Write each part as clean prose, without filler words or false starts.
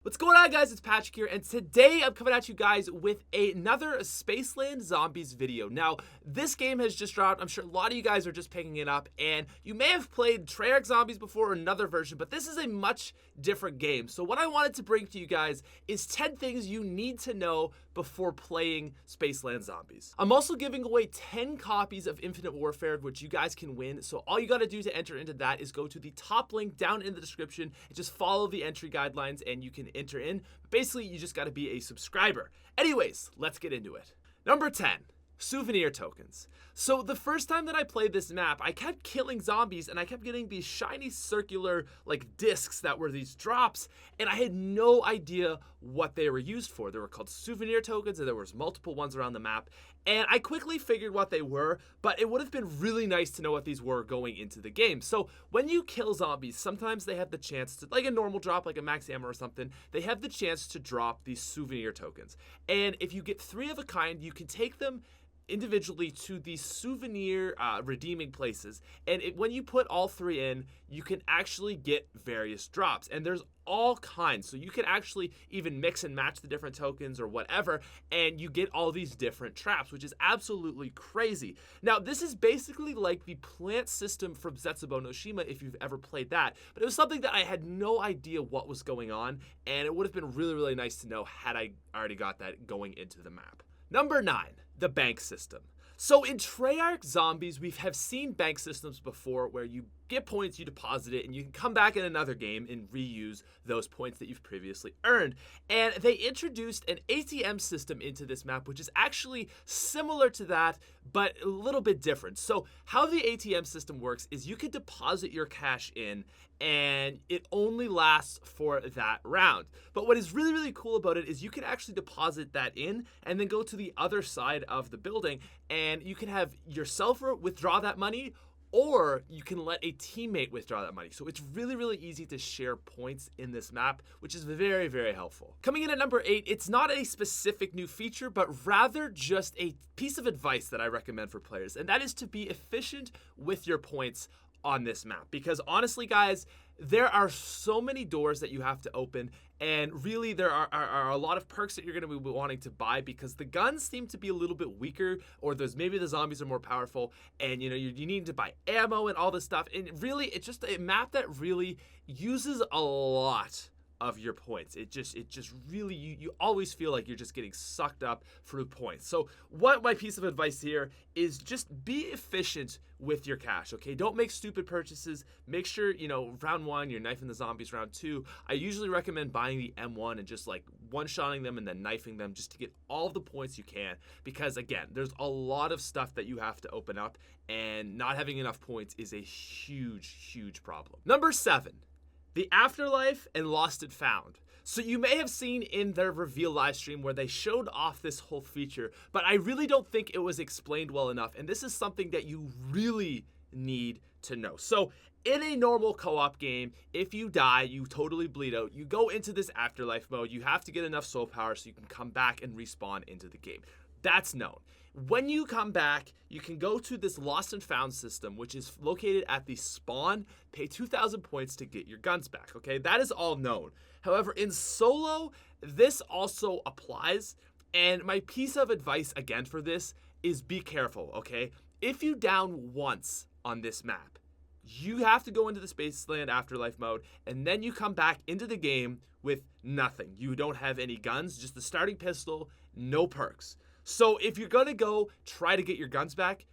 What's going on, guys? It's Patrick here, and today I'm coming at you guys with another Spaceland Zombies video. Now, this game has just dropped. I'm sure a lot of you guys are just picking it up, and you may have played Treyarch Zombies before or another version, but this is a much different game. So what I wanted to bring to you guys is 10 things you need to know before playing Spaceland Zombies. I'm also giving away 10 copies of Infinite Warfare, which you guys can win. So all you got to do to enter into that is go to the top link down in the description and just follow the entry guidelines and you can enter in. Basically, you just got to be a subscriber. Anyways, let's get into it. Number 10. Souvenir tokens. So the first time that I played this map, I kept killing zombies and I kept getting these shiny circular like discs that were these drops, and I had no idea what they were used for. They were called souvenir tokens and there was multiple ones around the map, and I quickly figured what they were, but it would have been really nice to know what these were going into the game. So when you kill zombies, sometimes they have the chance to, like a normal drop, like a max ammo or something, they have the chance to drop these souvenir tokens. And if you get 3 of a kind, you can take them individually to these souvenir redeeming places, and when you put all 3 in, you can actually get various drops, and there's all kinds. So you can actually even mix and match the different tokens or whatever, and you get all these different traps, which is absolutely crazy. Now, this is basically like the plant system from Zetsubo no Shima, if you've ever played that, but it was something that I had no idea what was going on, and it would have been really, really nice to know had I already got that going into the map. Number 9, the bank system. So in Treyarch Zombies, we have seen bank systems before where you get points, you deposit it, and you can come back in another game and reuse those points that you've previously earned. And they introduced an ATM system into this map, which is actually similar to that, but a little bit different. So how the ATM system works is you can deposit your cash in, and it only lasts for that round. But what is really, really cool about it is you can actually deposit that in and then go to the other side of the building, and you can have yourself withdraw that money, or you can let a teammate withdraw that money. So it's really, really easy to share points in this map, which is very, very helpful. Coming in at number 8, it's not a specific new feature, but rather just a piece of advice that I recommend for players, and that is to be efficient with your points on this map. Because honestly, guys, there are so many doors that you have to open, and really there are a lot of perks that you're going to be wanting to buy because the guns seem to be a little bit weaker, or maybe the zombies are more powerful, and you need to buy ammo and all this stuff. And really, it's just a map that really uses a lot of your points. It just really, you always feel like you're just getting sucked up through points. So what my piece of advice here is, just be efficient with your cash, okay? Don't make stupid purchases. Make sure, round 1, you're knifing the zombies. Round 2, I usually recommend buying the M1 and just like one-shotting them and then knifing them just to get all the points you can, because again, there's a lot of stuff that you have to open up, and not having enough points is a huge, huge problem. Number 7. The Afterlife and Lost and Found. So you may have seen in their reveal live stream where they showed off this whole feature, but I really don't think it was explained well enough, and this is something that you really need to know. So in a normal co-op game, if you die, you totally bleed out, you go into this Afterlife mode, you have to get enough soul power so you can come back and respawn into the game. That's known. When you come back, you can go to this Lost and Found system, which is located at the spawn, pay 2,000 points to get your guns back, okay? That is all known. However, in solo, this also applies, and my piece of advice again for this is be careful, okay? If you down once on this map, you have to go into the Spaceland Afterlife mode, and then you come back into the game with nothing. You don't have any guns, just the starting pistol, no perks. So if you're gonna go try to get your guns back,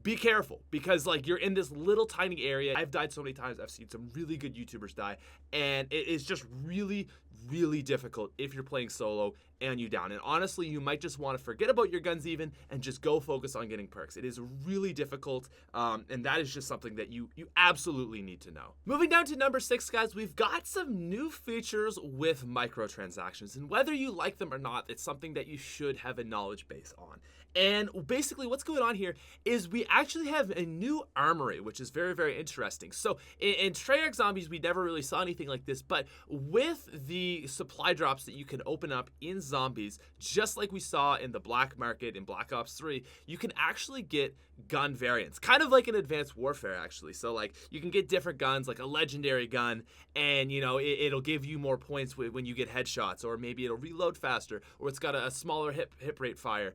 be careful, because like you're in this little tiny area. I've died so many times. I've seen some really good YouTubers die, and it is just really, really difficult if you're playing solo and you down. And honestly, you might just want to forget about your guns even and just go focus on getting perks. It is really difficult, and that is just something that you absolutely need to know. Moving down to number 6, guys, we've got some new features with microtransactions, and whether you like them or not, it's something that you should have a knowledge base on. And basically what's going on here is we actually have a new armory, which is very, very interesting. So in Treyarch Zombies, we never really saw anything like this, but with the the supply drops that you can open up in Zombies, just like we saw in the black market in Black Ops 3, you can actually get gun variants, kind of like in Advanced Warfare actually. So like you can get different guns, like a legendary gun, and you know it'll give you more points when you get headshots, or maybe it'll reload faster, or it's got a smaller hip rate fire,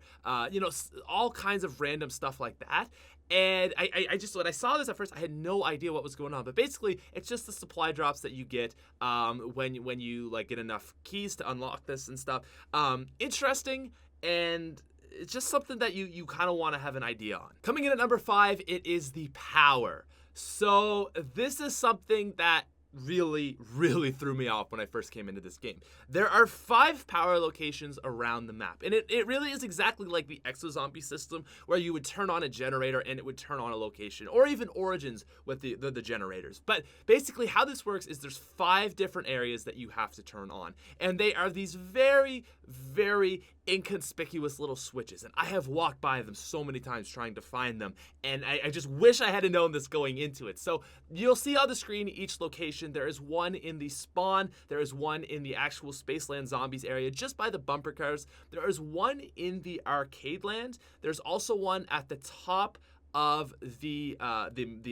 you know, all kinds of random stuff like that. And I just, when I saw this at first, I had no idea what was going on. But basically, it's just the supply drops that you get when you like get enough keys to unlock this and stuff. Interesting, and it's just something that you kind of want to have an idea on. Coming in at number 5, it is the power. So this is something that really threw me off when I first came into this game. There are 5 power locations around the map, and it really is exactly like the Exozombie system, where you would turn on a generator and it would turn on a location, or even Origins with the generators. But basically how this works is there's 5 different areas that you have to turn on, and they are these very inconspicuous little switches, and I have walked by them so many times trying to find them, and I just wish I had known this going into it. So you'll see on the screen each location. There is one in the spawn, there is one in the actual Spaceland Zombies area just by the bumper cars, there is one in the arcade land, there's also one at the top of the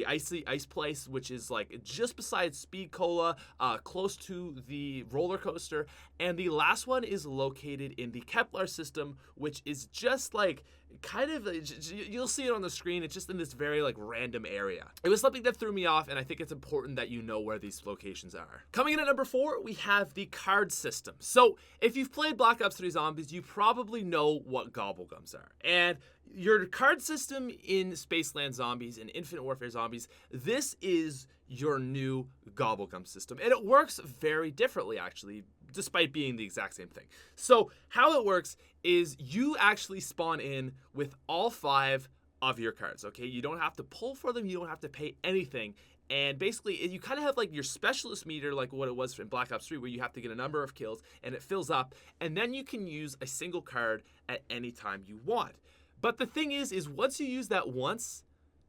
ice place, which is like just beside Speed Cola, close to the roller coaster, and the last one is located in the Kepler system, which is just like kind of, you'll see it on the screen, it's just in this very like random area. It was something that threw me off, and I think it's important that you know where these locations are. Coming in at number 4, we have the card system. So if you've played Black Ops 3 Zombies, you probably know what gobblegums are, and your card system in Spaceland Zombies and Infinite Warfare Zombies, this is your new gobblegum system, and it works very differently actually, despite being the exact same thing. So how it works is you actually spawn in with all 5 of your cards, okay? You don't have to pull for them, you don't have to pay anything. And basically, you kind of have like your specialist meter, like what it was in Black Ops 3, where you have to get a number of kills and it fills up, and then you can use a single card at any time you want. But the thing is once you use that once,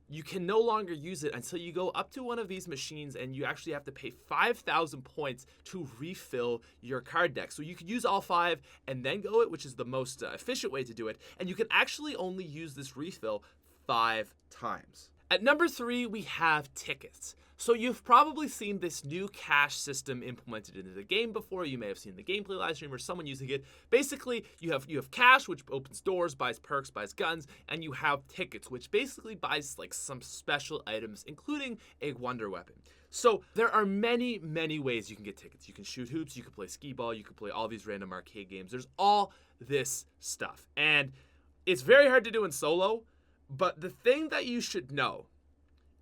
you can no longer use it until you go up to one of these machines, and you actually have to pay 5,000 points to refill your card deck. So you could use all 5 and then go it, which is the most efficient way to do it. And you can actually only use this refill 5 times. At number 3, we have tickets. So you've probably seen this new cash system implemented into the game before. You may have seen the gameplay live stream or someone using it. Basically, you have cash, which opens doors, buys perks, buys guns, and you have tickets, which basically buys like some special items, including a wonder weapon. So there are many ways you can get tickets. You can shoot hoops, you can play skee ball, you can play all these random arcade games. There's all this stuff, and it's very hard to do in solo. But the thing that you should know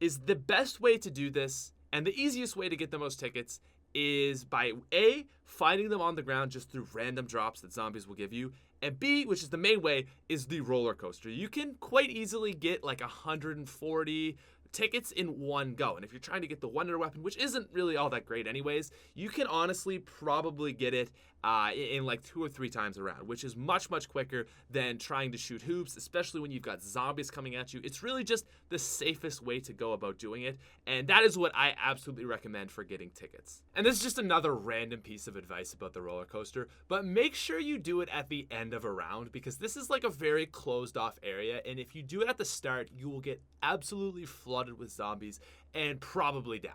is the best way to do this, and the easiest way to get the most tickets, is by A, finding them on the ground just through random drops that zombies will give you, and B, which is the main way, is the roller coaster. You can quite easily get like 140 tickets in one go, and if you're trying to get the wonder weapon, which isn't really all that great anyways, you can honestly probably get it in like 2 or 3 times around, which is much quicker than trying to shoot hoops, especially when you've got zombies coming at you. It's really just the safest way to go about doing it, and that is what I absolutely recommend for getting tickets. And this is just another random piece of advice about the roller coaster, but make sure you do it at the end of a round, because this is like a very closed off area, and if you do it at the start, you will get absolutely flooded with zombies and probably down.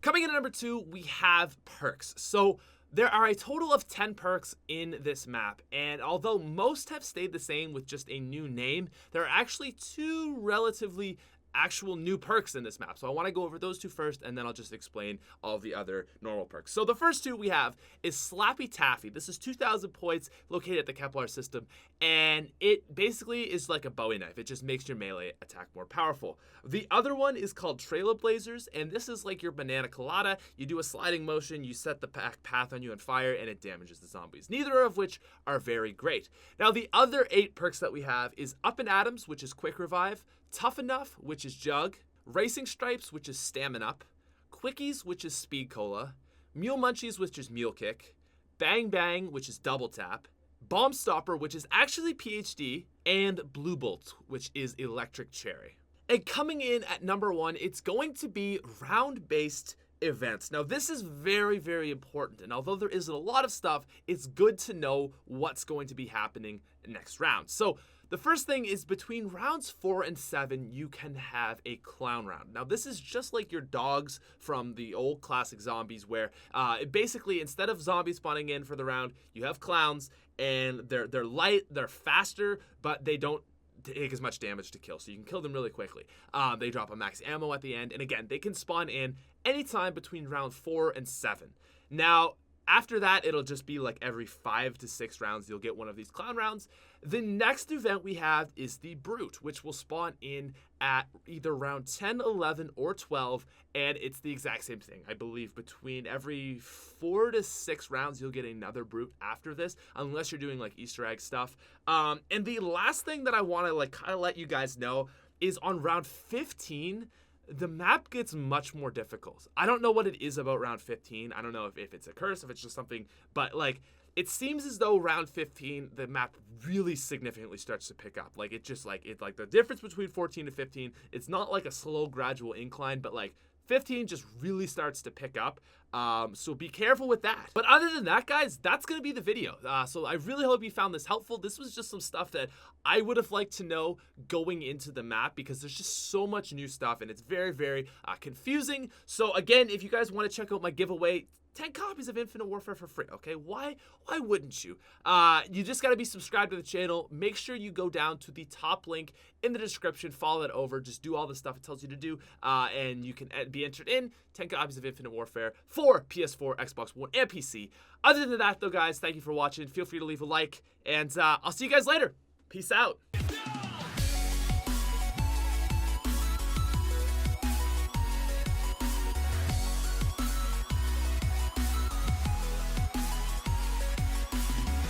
Coming in at number 2, we have perks. So there are a total of 10 perks in this map, and although most have stayed the same with just a new name, there are actually 2 relatively actual new perks in this map. So I want to go over those 2 first, and then I'll just explain all the other normal perks. So the first 2 we have is Slappy Taffy. This is 2,000 points located at the Kepler system, and it basically is like a Bowie knife. It just makes your melee attack more powerful. The other one is called Trailblazers, and this is like your banana colada. You do a sliding motion, you set the path on you on fire, and it damages the zombies. Neither of which are very great. Now the other 8 perks that we have is Up and Atoms, which is quick revive, Tough Enough, which is Jug, Racing Stripes, which is Stamina Up, Quickies, which is Speed Cola, Mule Munchies, which is Mule Kick, Bang Bang, which is Double Tap, Bomb Stopper, which is actually PhD, and Blue Bolt, which is Electric Cherry. And coming in at number 1, it's going to be round-based events. Now, this is very, very important, and although there isn't a lot of stuff, it's good to know what's going to be happening next round. So the first thing is between rounds 4 and 7, you can have a clown round. Now, this is just like your dogs from the old classic zombies, where basically instead of zombies spawning in for the round, you have clowns, and they're light, they're faster, but they don't take as much damage to kill, so you can kill them really quickly. They drop a max ammo at the end, and again, they can spawn in anytime between round 4 and 7. Now, after that, it'll just be like every 5 to 6 rounds, you'll get one of these clown rounds. The next event we have is the Brute, which will spawn in at either round 10, 11, or 12, and it's the exact same thing. I believe between every 4 to 6 rounds, you'll get another Brute after this, unless you're doing like Easter egg stuff. And the last thing that I want to like kind of let you guys know is on round 15, the map gets much more difficult. I don't know what it is about round 15. I don't know if it's a curse, if it's just something, but like it seems as though round 15, the map really significantly starts to pick up. Like it just like the difference between 14 to 15, it's not like a slow gradual incline, but like 15 just really starts to pick up. So be careful with that. But other than that, guys, that's going to be the video. So I really hope you found this helpful. This was just some stuff that I would have liked to know going into the map, because there's just so much new stuff and it's very, very confusing. So again, if you guys want to check out my giveaway, 10 copies of Infinite Warfare for free, okay? Why wouldn't you? You just got to be subscribed to the channel. Make sure you go down to the top link in the description, follow that over, just do all the stuff it tells you to do, and you can be entered in 10 copies of Infinite Warfare for PS4, Xbox One, and PC. Other than that, though, guys, thank you for watching. Feel free to leave a like, and I'll see you guys later. Peace out.